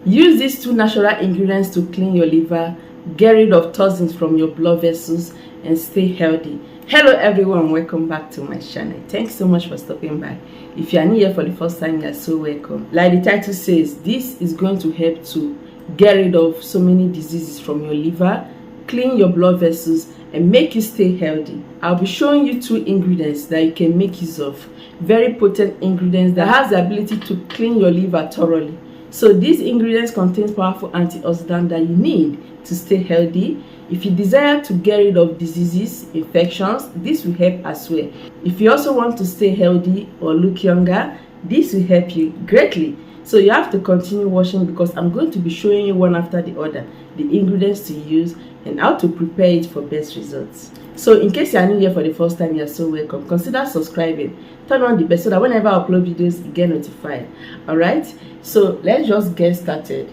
Use these two natural ingredients to clean your liver, get rid of toxins from your blood vessels, and stay healthy. Hello everyone, welcome back to my channel. Thanks so much for stopping by. If you are new here for the first time, you are so welcome. Like the title says, this is going to help to get rid of so many diseases from your liver, clean your blood vessels, and make you stay healthy. I'll be showing you two ingredients that you can make use of. Very potent ingredients that has the ability to clean your liver thoroughly. So these ingredients contain powerful antioxidants that you need to stay healthy. If you desire to get rid of diseases, infections, this will help as well. If you also want to stay healthy or look younger, this will help you greatly. So you have to continue watching because I'm going to be showing you one after the other the ingredients to use and how to prepare it for best results. So in case you are new here for the first time, you are so welcome. Consider subscribing, turn on the bell so that whenever I upload videos, you get notified. Alright, so let's just get started.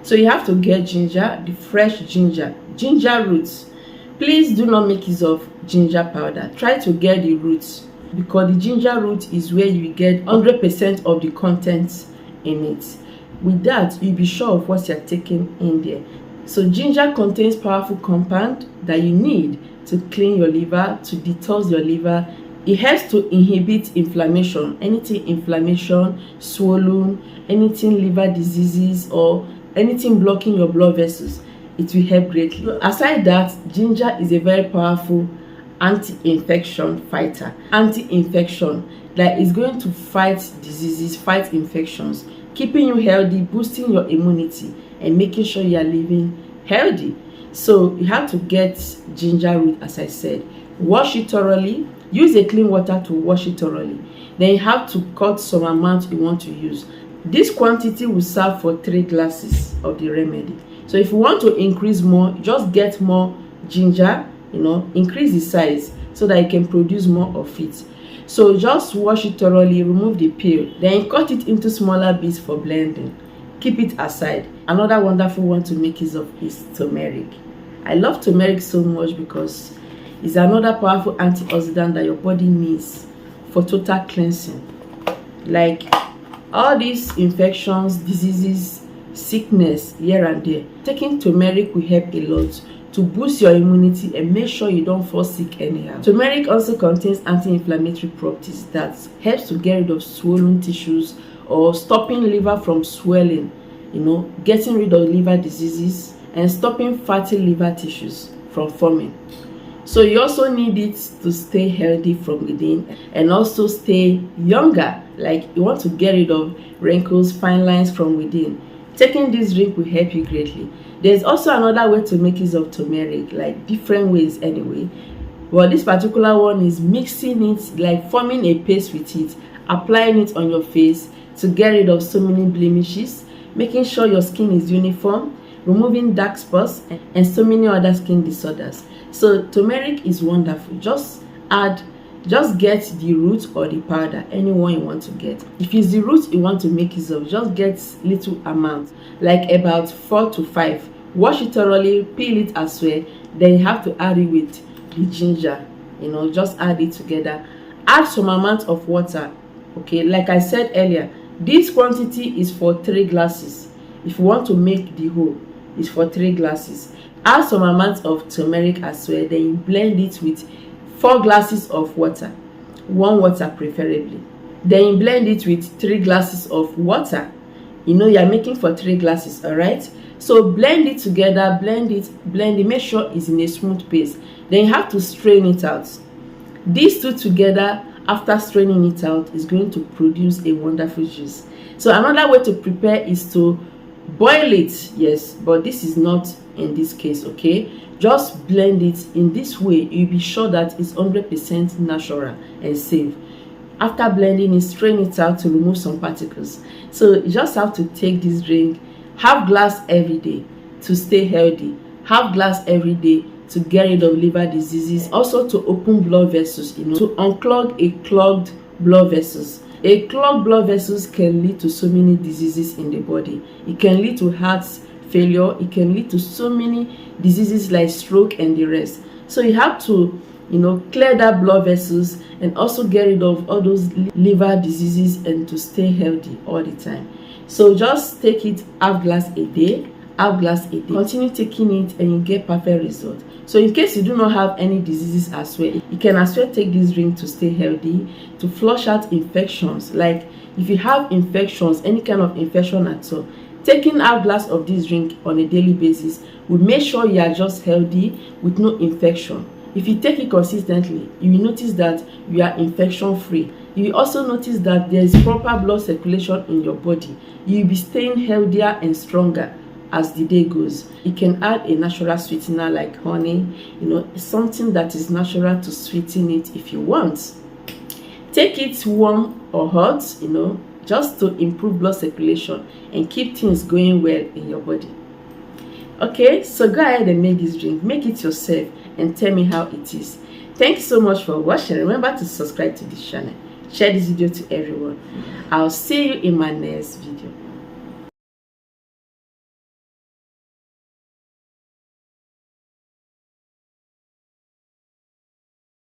So you have to get ginger, the fresh ginger roots. Please do not make use of ginger powder. Try to get the roots because the ginger root is where you get 100% of the contents in it. With that, you'll be sure of what you're taking in there. So ginger contains powerful compound that you need to clean your liver, to detox your liver. It helps to inhibit inflammation, anything inflammation, swollen, anything liver diseases or anything blocking your blood vessels. It will help greatly. Aside that, ginger is a very powerful anti-infection fighter. Anti-infection that is going to fight diseases, fight infections, keeping you healthy, boosting your immunity, and making sure you are living healthy. So you have to get ginger root, as I said. Wash it thoroughly. Use a clean water to wash it thoroughly. Then you have to cut some amount you want to use. This quantity will serve for 3 glasses of the remedy. So if you want to increase more, just get more ginger, increase the size so that you can produce more of it. So just wash it thoroughly, remove the peel, then cut it into smaller bits for blending. Keep it aside. Another wonderful one to make use of is turmeric. I love turmeric so much because it's another powerful antioxidant that your body needs for total cleansing. Like all these infections, diseases, sickness here and there, taking turmeric will help a lot to boost your immunity and make sure you don't fall sick anyhow. Turmeric also contains anti-inflammatory properties that helps to get rid of swollen tissues or stopping liver from swelling, getting rid of liver diseases and stopping fatty liver tissues from forming. So you also need it to stay healthy from within and also stay younger. Like you want to get rid of wrinkles, fine lines from within. Taking this drink will help you greatly. There's also another way to make use of turmeric, like different ways anyway. Well, this particular one is mixing it, like forming a paste with it, applying it on your face to get rid of so many blemishes, making sure your skin is uniform, removing dark spots and so many other skin disorders. So turmeric is wonderful. Just get the root or the powder, anyone you want to get. If it's the root you want to make use of, just get little amount, like about 4 to 5. Wash it thoroughly, peel it as well. Then you have to add it with the ginger. Just add it together. Add some amount of water. Okay, like I said earlier, this quantity is for 3 glasses. If you want to make the whole, it's for 3 glasses. Add some amount of turmeric as well. Then you blend it with 4 glasses of water, warm water preferably. Then you blend it with 3 glasses of water. You're making for 3 glasses, all right? So blend it together, blend it, make sure it's in a smooth paste. Then you have to strain it out. These two together, after straining it out, is going to produce a wonderful juice. So another way to prepare is to boil it, yes, but this is not in this case, okay? Just blend it in this way. You'll be sure that it's 100% natural and safe. After blending it, strain it out to remove some particles. So you just have to take this drink, have glass every day to stay healthy, have glass every day to get rid of liver diseases, also to open blood vessels, to unclog a clogged blood vessels. A clogged blood vessels can lead to so many diseases in the body. It can lead to heart failure. It can lead to so many diseases like stroke and the rest. So you have to clear that blood vessels and also get rid of all those liver diseases and to stay healthy all the time. So just take it half glass a day, half glass a day. Continue taking it and you get perfect result. So in case you do not have any diseases as well, you can as well take this drink to stay healthy, to flush out infections. Like if you have infections, any kind of infection at all, taking half glass of this drink on a daily basis will make sure you are just healthy with no infection. If you take it consistently, you will notice that you are infection free. You will also notice that there is proper blood circulation in your body. You will be staying healthier and stronger as the day goes. You can add a natural sweetener like honey, something that is natural to sweeten it if you want. Take it warm or hot, just to improve blood circulation and keep things going well in your body. Okay, so go ahead and make this drink. Make it yourself and tell me how it is. Thank you so much for watching. Remember to subscribe to this channel. Share this video to everyone. I'll see you in my next video.